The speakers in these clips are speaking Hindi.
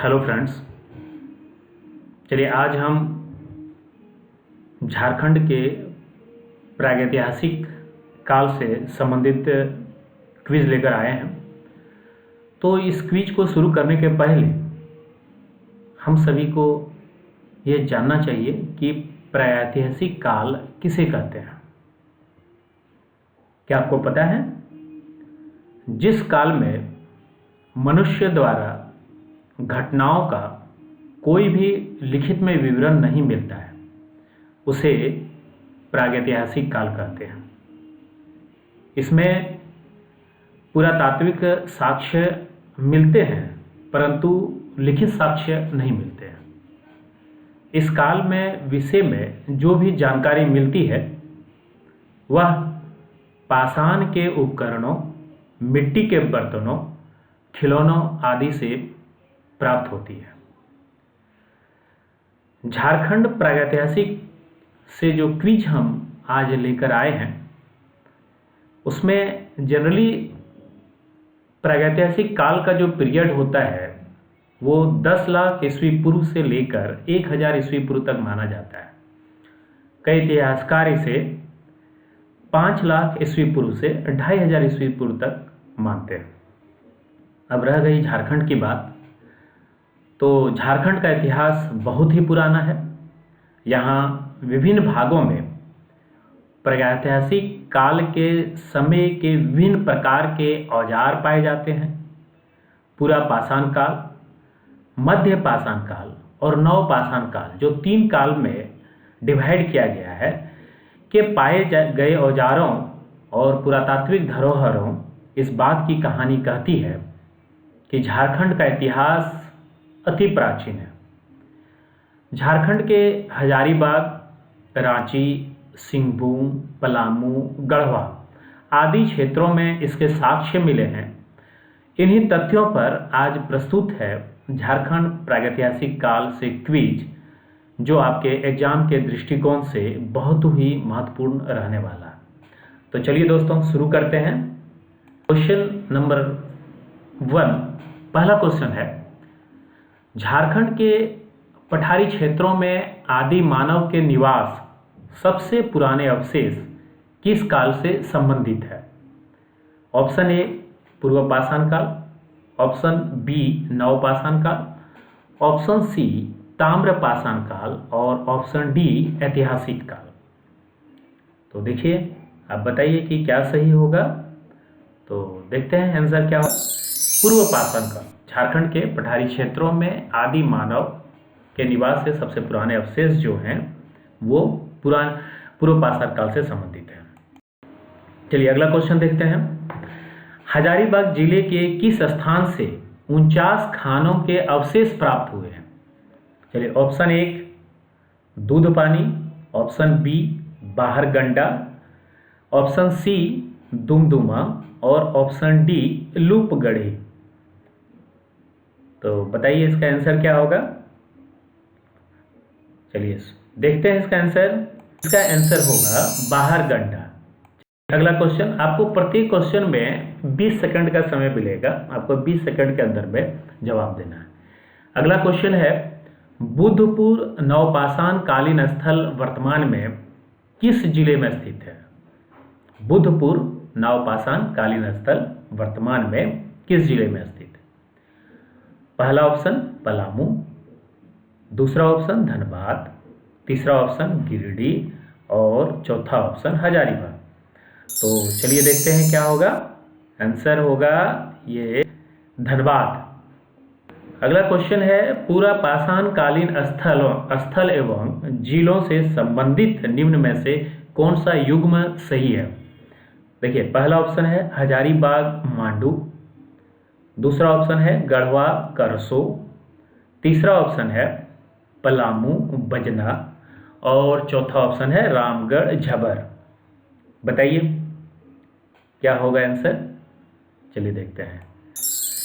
हेलो फ्रेंड्स, चलिए आज हम झारखंड के प्रागैतिहासिक काल से संबंधित क्विज लेकर आए हैं। तो इस क्विज को शुरू करने के पहले हम सभी को ये जानना चाहिए कि प्रागैतिहासिक काल किसे कहते हैं। क्या आपको पता है? जिस काल में मनुष्य द्वारा घटनाओं का कोई भी लिखित में विवरण नहीं मिलता है, उसे प्रागैतिहासिक काल कहते हैं। इसमें पुरातात्विक साक्ष्य मिलते हैं परंतु लिखित साक्ष्य नहीं मिलते हैं। इस काल में विषय में जो भी जानकारी मिलती है वह पाषाण के उपकरणों, मिट्टी के बर्तनों, खिलौनों आदि से प्राप्त होती है। झारखंड प्रागैतिहासिक से जो क्विज हम आज लेकर आए हैं उसमें जनरली प्रागैतिहासिक काल का जो पीरियड होता है वो 10 लाख ईस्वी पूर्व से लेकर 1000 ईस्वी पूर्व तक माना जाता है। कई इतिहासकार इसे 5 लाख ईस्वी पूर्व से 2500 ईस्वी पूर्व तक मानते हैं। अब रह गई झारखंड की बात, तो झारखंड का इतिहास बहुत ही पुराना है। यहाँ विभिन्न भागों में प्रागैतिहासिक काल के समय के विभिन्न प्रकार के औजार पाए जाते हैं। पूरा पाषाण काल, मध्य पाषाण काल और नव पाषाण काल, जो 3 काल में डिवाइड किया गया है, के पाए गए औजारों और पुरातात्विक धरोहरों इस बात की कहानी कहती है कि झारखंड का इतिहास अति प्राचीन है। झारखंड के हजारीबाग, रांची, सिंहभूम, पलामू, गढ़वा आदि क्षेत्रों में इसके साक्ष्य मिले हैं। इन्हीं तथ्यों पर आज प्रस्तुत है झारखंड प्रागैतिहासिक काल से क्विज, जो आपके एग्जाम के दृष्टिकोण से बहुत ही महत्वपूर्ण रहने वाला है। तो चलिए दोस्तों शुरू करते हैं। क्वेश्चन नंबर 1, पहला क्वेश्चन है, झारखंड के पठारी क्षेत्रों में आदि मानव के निवास सबसे पुराने अवशेष किस काल से संबंधित है? ऑप्शन ए पूर्व पाषाण काल, ऑप्शन बी नव पाषाण काल, ऑप्शन सी ताम्र पाषाण काल और ऑप्शन डी ऐतिहासिक काल। तो देखिए, आप बताइए कि क्या सही होगा। तो देखते हैं आंसर क्या होगा। पूर्व पाषाण काल, झारखंड के पठारी क्षेत्रों में आदि मानव के निवास से सबसे पुराने अवशेष जो हैं वो पूर्व पाषाण काल से संबंधित हैं। चलिए अगला क्वेश्चन देखते हैं। हजारीबाग जिले के किस स्थान से 49 खानों के अवशेष प्राप्त हुए हैं? चलिए ऑप्शन 1 दूध पानी, option B Baharganda, option C Dumduma और ऑप्शन डी लूपगढ़ी। तो बताइए इसका आंसर क्या होगा। चलिए देखते हैं इसका आंसर। इसका आंसर होगा बाहरगंडा। अगला क्वेश्चन, आपको प्रत्येक क्वेश्चन में 20 सेकंड का समय मिलेगा। आपको 20 सेकंड के अंदर में जवाब देना है। अगला क्वेश्चन है, बुद्धपुर नवपाषाण कालीन स्थल वर्तमान में किस जिले में स्थित है? बुद्धपुर नवपाषाण कालीन स्थल वर्तमान में किस जिले में स्थित है? पहला ऑप्शन पलामू, दूसरा ऑप्शन धनबाद, तीसरा ऑप्शन गिरिडीह और चौथा ऑप्शन हजारीबाग। तो चलिए देखते हैं क्या होगा। आंसर होगा ये धनबाद। अगला क्वेश्चन है, पूरा पाषाण कालीन स्थल एवं जिलों से संबंधित निम्न में से कौन सा युग्म सही है? देखिए, पहला ऑप्शन है हजारीबाग मांडू, दूसरा ऑप्शन है गढ़वा करसो, तीसरा ऑप्शन है पलामू बजना और चौथा ऑप्शन है रामगढ़ झबर। बताइए क्या होगा आंसर। चलिए देखते हैं।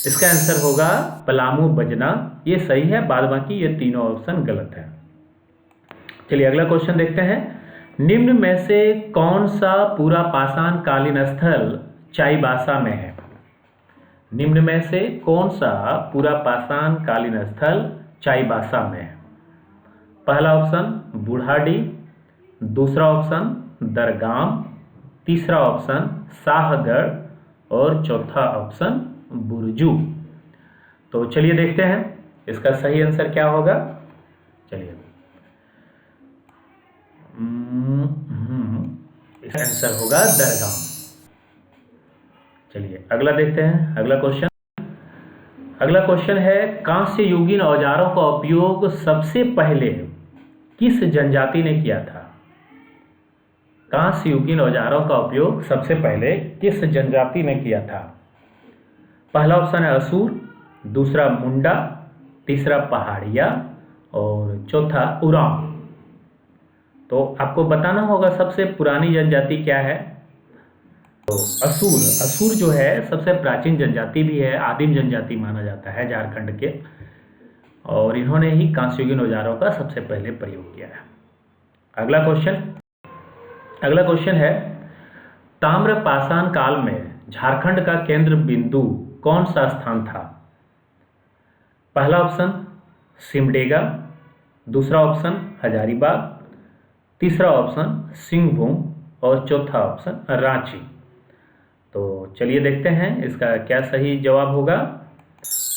इसका आंसर होगा पलामू बजना, ये सही है, बाद बाकी ये तीनों ऑप्शन गलत है। चलिए अगला क्वेश्चन देखते हैं। निम्न में से कौन सा पूरा पाषाण कालीन स्थल चाईबासा में है? निम्न में से कौन सा पूरा पाषाण कालीन स्थल चाईबासा में है? पहला ऑप्शन बूढ़ाडी, दूसरा ऑप्शन दरगाम, तीसरा ऑप्शन शाहगढ़ और चौथा ऑप्शन बुरजू। तो चलिए देखते हैं इसका सही आंसर क्या होगा। चलिए इसका आंसर होगा दरगाम। चलिए अगला देखते हैं, अगला क्वेश्चन। अगला क्वेश्चन है, कांस्य युगीन औजारों का उपयोग सबसे पहले किस जनजाति ने किया था? कांस्य युगीन औजारों का उपयोग सबसे पहले किस जनजाति ने किया था? पहला ऑप्शन है असुर, दूसरा मुंडा, तीसरा पहाड़िया और चौथा उरांव। तो आपको बताना होगा सबसे पुरानी जनजाति क्या है। तो असुर जो है सबसे प्राचीन जनजाति भी है, आदिम जनजाति माना जाता है झारखंड के, और इन्होंने ही कांस्य युगीन औजारों का सबसे पहले प्रयोग किया है। अगला क्वेश्चन है, ताम्रपाषाण काल में झारखंड का केंद्र बिंदु कौन सा स्थान था? पहला ऑप्शन सिमडेगा, दूसरा ऑप्शन हजारीबाग, तीसरा ऑप्शन सिंहभूम और चौथा ऑप्शन रांची। तो चलिए देखते हैं इसका क्या सही जवाब होगा।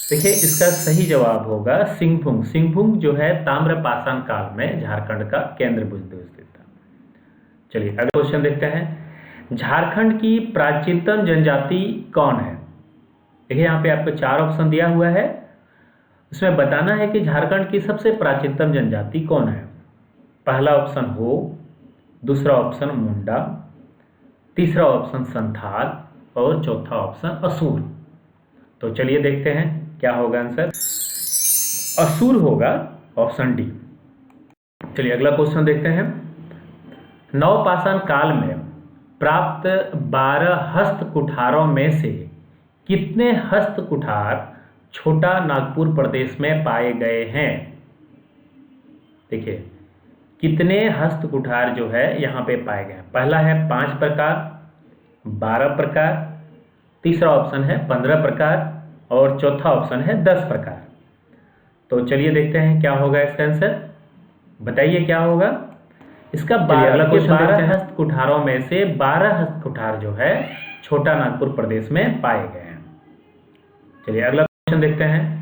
देखिए इसका सही जवाब होगा सिंहभूम। सिंहभूम जो है ताम्रपाषाण काल में झारखंड का केंद्र बिंदु स्थित था। चलिए अगला क्वेश्चन देखते हैं, झारखंड की प्राचीनतम जनजाति कौन है? देखिए यहाँ पे आपको 4 ऑप्शन दिया हुआ है, उसमें बताना है कि झारखंड की सबसे प्राचीनतम जनजाति कौन है। पहला ऑप्शन हो, दूसरा ऑप्शन मुंडा, तीसरा ऑप्शन संथाल और चौथा ऑप्शन असुर। तो चलिए देखते हैं क्या होगा आंसर। असुर होगा ऑप्शन डी। चलिए अगला क्वेश्चन देखते हैं, नवपाषाण काल में प्राप्त 12 हस्त कुठारों में से कितने हस्त कुठार छोटा नागपुर प्रदेश में पाए गए हैं? देखिए कितने हस्त कुठार जो है यहाँ पे पाए गए हैं। पहला है 5 प्रकार, 12 प्रकार, तीसरा ऑप्शन है 15 प्रकार और चौथा ऑप्शन है 10 प्रकार। तो चलिए देखते हैं क्या होगा इसका आंसर। बताइए क्या होगा इसका। अगला क्वेश्चन देखते हैं, हस्त कुठारों में से 12 हस्त कुठार जो है छोटा नागपुर प्रदेश में पाए गए हैं। चलिए अगला क्वेश्चन देखते हैं,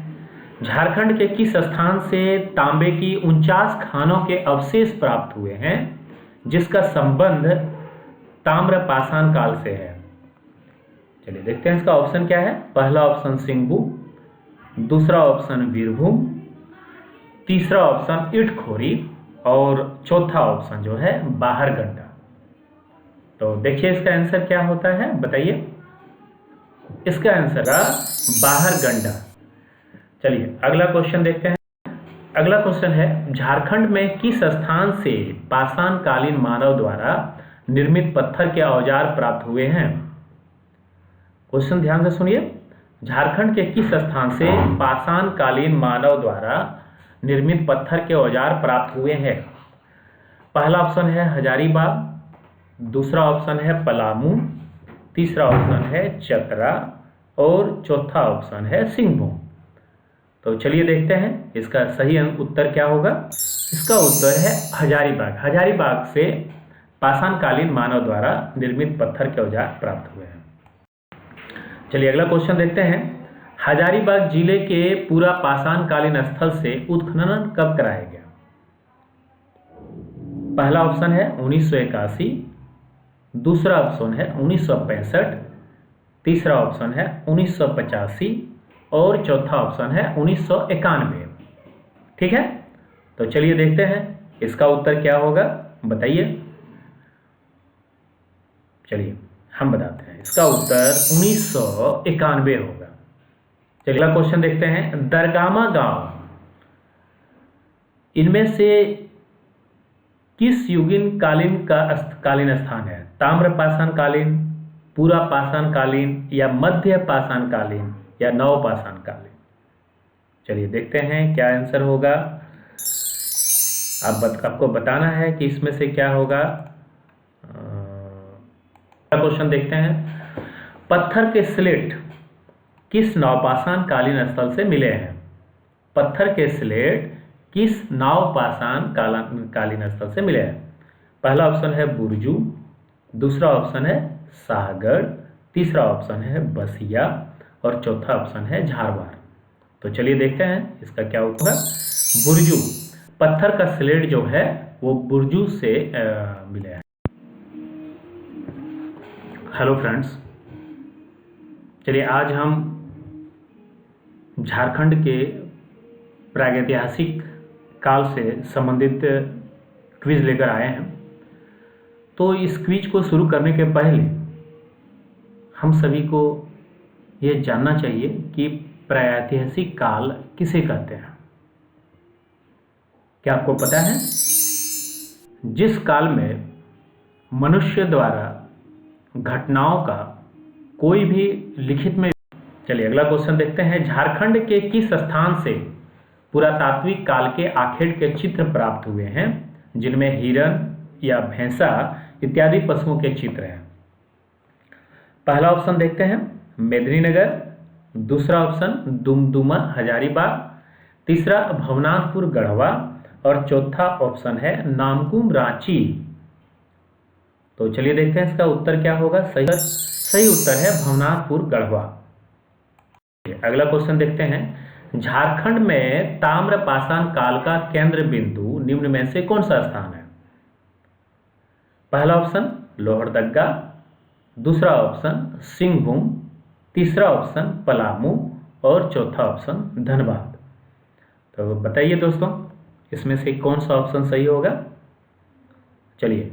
झारखंड के किस स्थान से तांबे की 49 खानों के अवशेष प्राप्त हुए हैं जिसका संबंध ताम्रपाषाण काल से है? चलिए देखते हैं इसका ऑप्शन क्या है। पहला ऑप्शन सिंहभूम, दूसरा ऑप्शन वीरभूम, तीसरा ऑप्शन इटखोरी और चौथा ऑप्शन जो है बाहरगंडा। तो देखिए इसका आंसर क्या होता है, बताइए। इसका आंसर है बाहरगंडा। चलिए अगला क्वेश्चन देखते हैं। अगला क्वेश्चन है, झारखंड में किस स्थान से पाषाण कालीन मानव द्वारा निर्मित पत्थर के औजार प्राप्त हुए हैं? क्वेश्चन ध्यान से सुनिए। झारखंड के किस स्थान से पाषाण कालीन मानव द्वारा निर्मित पत्थर के औजार प्राप्त हुए हैं? पहला ऑप्शन है हजारीबाग, दूसरा ऑप्शन है पलामू, तीसरा ऑप्शन है चतरा और चौथा ऑप्शन है सिंहभूम। तो चलिए देखते हैं इसका सही उत्तर क्या होगा। इसका उत्तर है हजारीबाग। हजारीबाग से पाषाण कालीन मानव द्वारा निर्मित पत्थर के औजार प्राप्त हुए हैं। चलिए अगला क्वेश्चन देखते हैं, हजारीबाग जिले के पूरा पाषाण कालीन स्थल से उत्खनन कब कराया गया? पहला ऑप्शन है 1981, दूसरा ऑप्शन है 1965, तीसरा ऑप्शन है 1985 और चौथा ऑप्शन है 1991। ठीक है, तो चलिए देखते हैं इसका उत्तर क्या होगा, बताइए। चलिए हम बताते हैं, इसका उत्तर 1991 होगा। चलिए अगला क्वेश्चन देखते हैं, दरगामा गांव इनमें से किस युगीन कालीन का कालीन स्थान है? ताम्रपाषाण कालीन, पूरा पाषाण कालीन या मध्य पाषाण कालीन या नवपाषाण कालीन? चलिए देखते हैं क्या आंसर होगा। आपको बताना है कि इसमें से क्या होगा। क्वेश्चन देखते हैं, पत्थर के स्लेट किस नवपाषाण कालीन स्थल से मिले हैं? पत्थर के स्लेट किस नवपाषाण कालीन स्थल से मिले हैं? पहला ऑप्शन है बुरजू, दूसरा ऑप्शन है शाहगढ़, तीसरा ऑप्शन है बसिया और चौथा ऑप्शन है झारवाड़। तो चलिए देखते हैं इसका क्या उत्तर है। बुरजू, पत्थर का स्लेट जो है वो बुरजू से मिले हैं। हेलो फ्रेंड्स, चलिए आज हम झारखंड के प्रागैतिहासिक काल से संबंधित क्विज लेकर आए हैं। तो इस क्विज को शुरू करने के पहले हम सभी को ये जानना चाहिए कि प्रागैतिहासिक काल किसे कहते हैं। क्या आपको पता है? जिस काल में मनुष्य द्वारा घटनाओं का कोई भी लिखित में। चलिए अगला क्वेश्चन देखते हैं। झारखंड के किस स्थान से पुरातात्विक काल के आखेट के चित्र प्राप्त हुए हैं जिनमें हिरण या भैंसा इत्यादि पशुओं के चित्र हैं? पहला ऑप्शन देखते हैं मेदिनीनगर, दूसरा ऑप्शन दुमदुमा हजारीबाग, तीसरा भवनाथपुर गढ़वा और चौथा ऑप्शन है नामकुम रांची। तो चलिए देखते हैं इसका उत्तर क्या होगा। सही उत्तर है भवनाथपुर गढ़वा। अगला क्वेश्चन देखते हैं। झारखंड में ताम्रपाषाण काल का केंद्र बिंदु निम्न में से कौन सा स्थान है? पहला ऑप्शन लोहरदग्गा, दूसरा ऑप्शन सिंहभूम, तीसरा ऑप्शन पलामू और चौथा ऑप्शन धनबाद। तो बताइए दोस्तों, इसमें से कौन सा ऑप्शन सही होगा? चलिए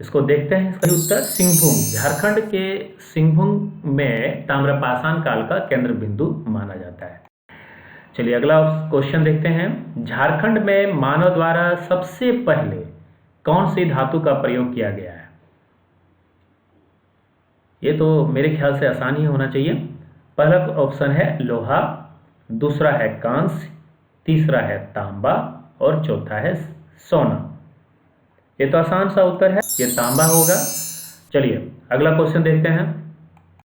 इसको देखते हैं। इसका उत्तर सिंहभूम, झारखंड के सिंहभूम में ताम्रपाषाण काल का केंद्र बिंदु माना जाता है। चलिए अगला क्वेश्चन देखते हैं। झारखंड में मानव द्वारा सबसे पहले कौन सी धातु का प्रयोग किया गया है? ये तो मेरे ख्याल से आसान ही होना चाहिए। पहला ऑप्शन है लोहा, दूसरा है कांस्य, तीसरा है तांबा और चौथा है सोना। ये तो आसान सा उत्तर है, ये तांबा होगा। चलिए अगला क्वेश्चन देखते हैं।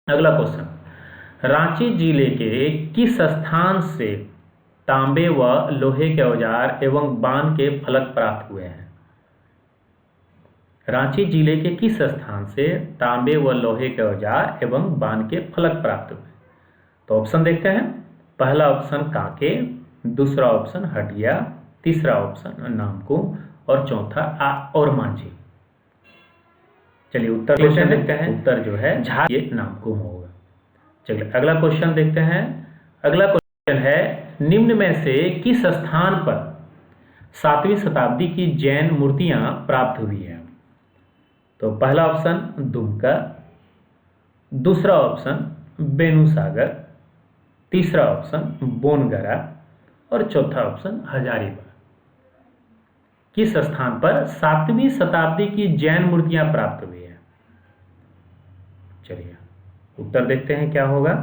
अगला क्वेश्चन, रांची जिले के किस स्थान से तांबे व लोहे के औजार एवं बाण के फलक प्राप्त हुए हैं? रांची जिले के किस स्थान से तांबे व लोहे के औजार एवं बाण के फलक प्राप्त हुए? तो ऑप्शन देखते हैं। पहला ऑप्शन कांके, दूसरा ऑप्शन हटिया, तीसरा ऑप्शन नामकुम और चौथा और मांझी। चलिए उत्तर क्वेश्चन देखते हैं। उत्तर जो है ये नामकुम होगा। चलिए अगला क्वेश्चन देखते हैं। अगला क्वेश्चन है, निम्न में से किस स्थान पर 7वीं शताब्दी की जैन मूर्तियां प्राप्त हुई हैं? तो पहला ऑप्शन दुमका, दूसरा ऑप्शन बेनुसागर, तीसरा ऑप्शन बोनगरा और चौथा ऑप्शन हजारीबाग। किस स्थान पर 7वीं शताब्दी की जैन मूर्तियां प्राप्त हुई है? चलिए उत्तर देखते हैं क्या होगा।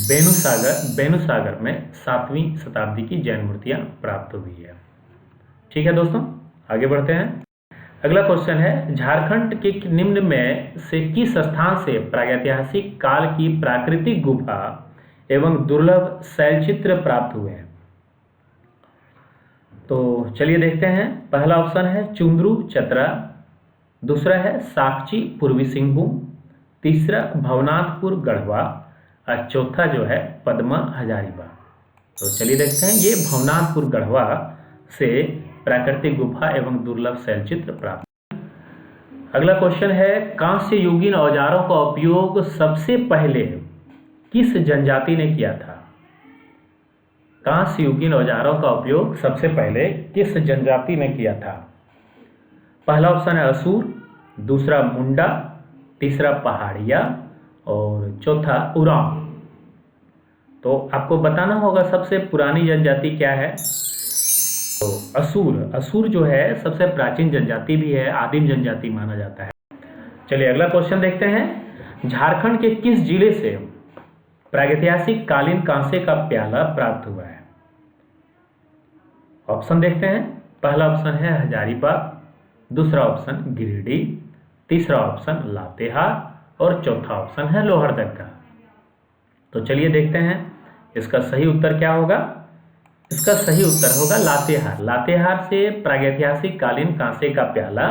बेनुसागर में 7वीं शताब्दी की जैन मूर्तियां प्राप्त हुई है। ठीक है दोस्तों, आगे बढ़ते हैं। अगला क्वेश्चन है, झारखंड के निम्न में से किस स्थान से प्रागैतिहासिक काल की प्राकृतिक गुफा एवं दुर्लभ शैलचित्र प्राप्त हुए हैं? तो चलिए देखते हैं। पहला ऑप्शन है चुंद्रू चतरा, दूसरा है साकची पूर्वी सिंहभूम, तीसरा भवनाथपुर गढ़वा और चौथा जो है पद्मा हजारीबाग। तो चलिए देखते हैं। ये भवनाथपुर गढ़वा से प्राकृतिक गुफा एवं दुर्लभ शैलचित्र प्राप्त। अगला क्वेश्चन है, कांस्य युगीन औजारों का उपयोग सबसे पहले किस जनजाति ने किया था? कांस्य युगीन औजारों का उपयोग सबसे पहले किस जनजाति ने किया था? पहला ऑप्शन है असुर, दूसरा मुंडा, तीसरा पहाड़िया और चौथा उरांव। तो आपको बताना होगा सबसे पुरानी जनजाति क्या है। तो असुर जो है सबसे प्राचीन जनजाति भी है, आदिम जनजाति माना जाता है। चलिए अगला क्वेश्चन देखते हैं। झारखंड के किस जिले से प्रागैतिहासिक कालीन कांसे का प्याला प्राप्त हुआ है? ऑप्शन देखते हैं। पहला ऑप्शन है हजारीबाग, दूसरा ऑप्शन गिरिडीह, तीसरा ऑप्शन लातेहार और चौथा ऑप्शन है लोहरदग्गा। तो चलिए देखते हैं इसका सही उत्तर क्या होगा। इसका सही उत्तर होगा लातेहार। लातेहार से प्रागैतिहासिक कालीन कांसे का प्याला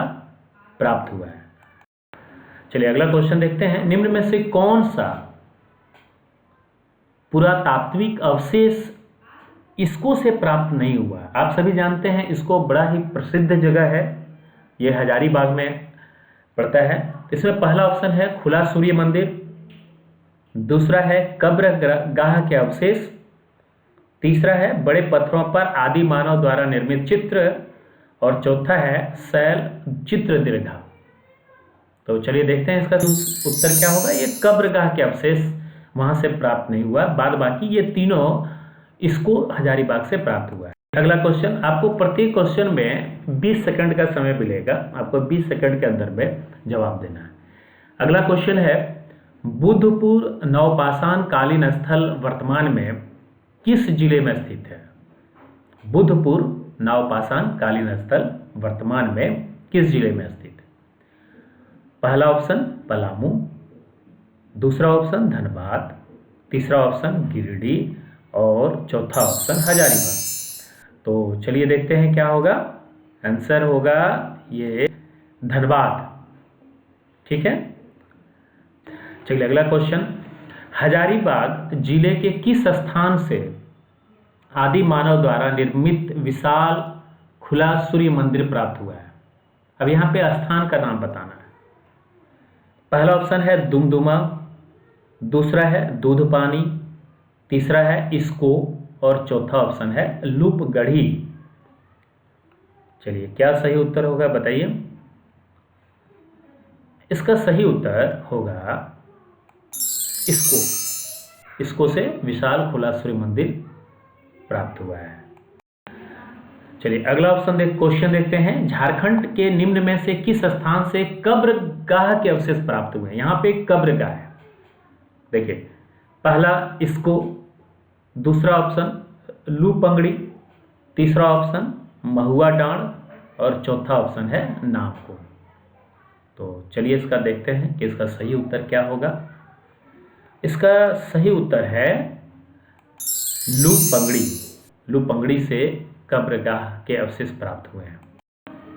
प्राप्त हुआ है। चलिए अगला क्वेश्चन देखते हैं। निम्न में से कौन सा पुरातात्विक अवशेष इसको से प्राप्त नहीं हुआ। आप सभी जानते हैं इसको बड़ा ही प्रसिद्ध जगह है, यह हजारीबाग में पड़ता है। इसमें पहला ऑप्शन है खुला सूर्य मंदिर, दूसरा है कब्र गाह के अवशेष, तीसरा है बड़े पत्थरों पर आदि मानव द्वारा निर्मित चित्र, और चौथा है शैल चित्र दीर्घा। तो चलिए देखते हैं इसका उत्तर क्या होगा। ये कब्र गाह के अवशेष वहां से प्राप्त नहीं हुआ, बाद बाकी ये तीनों इसको हजारीबाग से प्राप्त हुआ है। अगला क्वेश्चन, आपको प्रत्येक क्वेश्चन में 20 सेकंड का समय मिलेगा, आपको 20 सेकंड के अंदर में जवाब देना है। अगला क्वेश्चन है बुद्धपुर नवपाषाण कालीन स्थल वर्तमान में किस जिले में स्थित है। बुद्धपुर नवपाषाण कालीन स्थल वर्तमान में किस जिले में स्थित है। पहला ऑप्शन पलामू, दूसरा ऑप्शन धनबाद, तीसरा ऑप्शन गिरिडीह और चौथा ऑप्शन हजारीबाग। तो चलिए देखते हैं क्या होगा। आंसर होगा ये धनबाद। ठीक है, चलिए अगला क्वेश्चन, हजारीबाग जिले के किस स्थान से आदि मानव द्वारा निर्मित विशाल खुला सूर्य मंदिर प्राप्त हुआ है। अब यहाँ पे स्थान का नाम बताना है। पहला ऑप्शन है दुमदुमा, दूसरा है दूधपानी, तीसरा है इसको और चौथा ऑप्शन है लूपगढ़ी। चलिए क्या सही उत्तर होगा बताइए। इसका सही उत्तर होगा इसको से विशाल खुला सूर्य मंदिर प्राप्त हुआ है। चलिए अगला ऑप्शन क्वेश्चन देखते हैं। झारखंड के निम्न में से किस स्थान से कब्र गाह के अवशेष प्राप्त हुए हैं। यहाँ पे कब्र गाह है, देखिए पहला इसको, दूसरा ऑप्शन लूपंगड़ी, तीसरा ऑप्शन महुआ डांड और चौथा ऑप्शन है नामको। तो चलिए इसका देखते हैं कि इसका सही उत्तर क्या होगा। इसका सही उत्तर है लूपंगड़ी। लूपंगड़ी से कब्रगाह के अवशेष प्राप्त हुए हैं।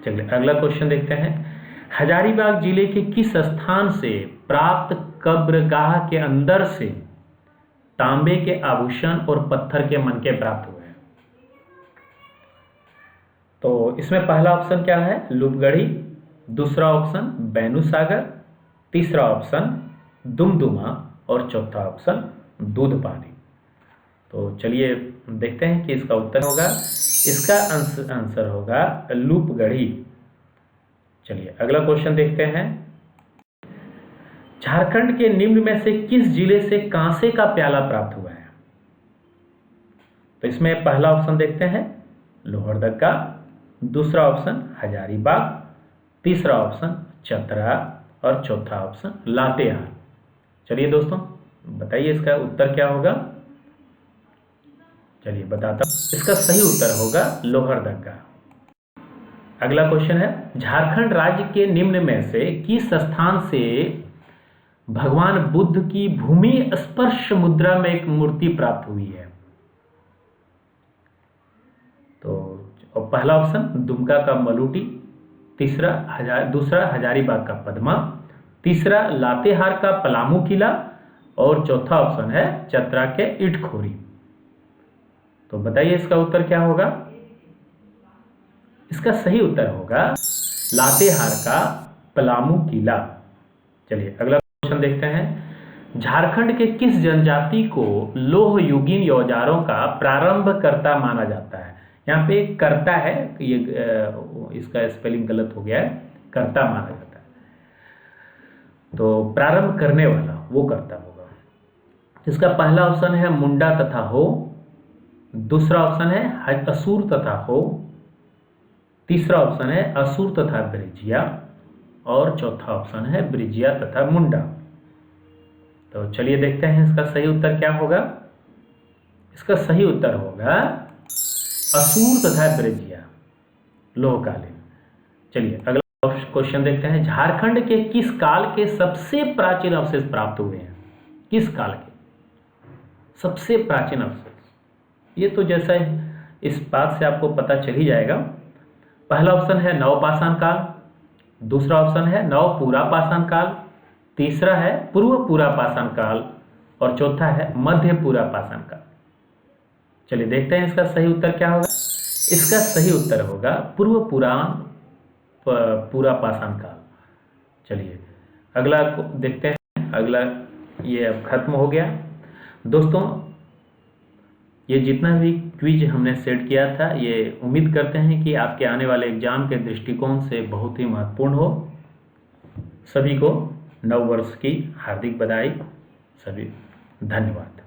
चलिए अगला क्वेश्चन देखते हैं। हजारीबाग जिले के किस स्थान से प्राप्त कब्रगाह के अंदर से तांबे के आभूषण और पत्थर के मनके प्राप्त हुए हैं। तो इसमें पहला ऑप्शन क्या है लूपगढ़ी, दूसरा ऑप्शन बैनुसागर, तीसरा ऑप्शन दुमदुमा और चौथा ऑप्शन दूधपानी। तो चलिए देखते हैं कि इसका उत्तर होगा। इसका आंसर होगा लूपगढ़ी। चलिए अगला क्वेश्चन देखते हैं। झारखंड के निम्न में से किस जिले से कांसे का प्याला प्राप्त हुआ है। तो इसमें पहला ऑप्शन देखते हैं लोहरदगा, दूसरा ऑप्शन हजारीबाग, तीसरा ऑप्शन चतरा और चौथा ऑप्शन लातेहार। चलिए दोस्तों बताइए इसका उत्तर क्या होगा। चलिए बताता हूं, इसका सही उत्तर होगा लोहरदगा। अगला क्वेश्चन है। झारखंड राज्य के निम्न में से किस स्थान से भगवान बुद्ध की भूमि स्पर्श मुद्रा में एक मूर्ति प्राप्त हुई है। तो पहला ऑप्शन दुमका का मलूटी, दूसरा हजारीबाग का पद्मा, तीसरा लातेहार का पलामू किला और चौथा ऑप्शन है चतरा के इटखोरी। तो बताइए इसका उत्तर क्या होगा। इसका सही उत्तर होगा लातेहार का पलामू किला। चलिए अगला क्वेश्चन देखते हैं। झारखंड के किस जनजाति को लोह युगीन औजारों का प्रारंभकर्ता माना जाता है। यहाँ पे एक कर्ता है, ये इसका स्पेलिंग गलत हो गया है, कर्ता माना जाता है। तो प्रारंभ करने वाला वो कर्ता होगा। इसका पहला ऑप्शन है मुंडा तथा हो, दूसरा ऑप्शन है असुर तथा हो, तीसरा ऑप्शन है असुर तथा ब्रिजिया और चौथा ऑप्शन है ब्रिजिया तथा मुंडा। तो चलिए देखते हैं इसका सही उत्तर क्या होगा। इसका सही उत्तर होगा असुर तथा ब्रिजिया लोहकालीन। चलिए अगला क्वेश्चन देखते हैं। झारखंड के किस काल के सबसे प्राचीन अवशेष प्राप्त हुए हैं। किस काल के। सबसे प्राचीन अवशेष। ये तो जैसा इस बात से आपको पता चल ही जाएगा। पहला ऑप्शन है नवपाषाण काल, दूसरा ऑप्शन है नवपुरा पाषाण काल, तीसरा है पूर्व पुरा पाषाण काल और चौथा है मध्य पुरा पाषाण काल। चलिए देखते हैं इसका सही उत्तर क्या होगा। इसका सही उत्तर होगा पूर्व पुरा पाषाण काल। चलिए अगला देखते हैं। अगला ये अब खत्म हो गया। दोस्तों ये जितना भी क्विज हमने सेट किया था, ये उम्मीद करते हैं कि आपके आने वाले एग्जाम के दृष्टिकोण से बहुत ही महत्वपूर्ण हो। सभी को नव वर्ष की हार्दिक बधाई। सभी धन्यवाद।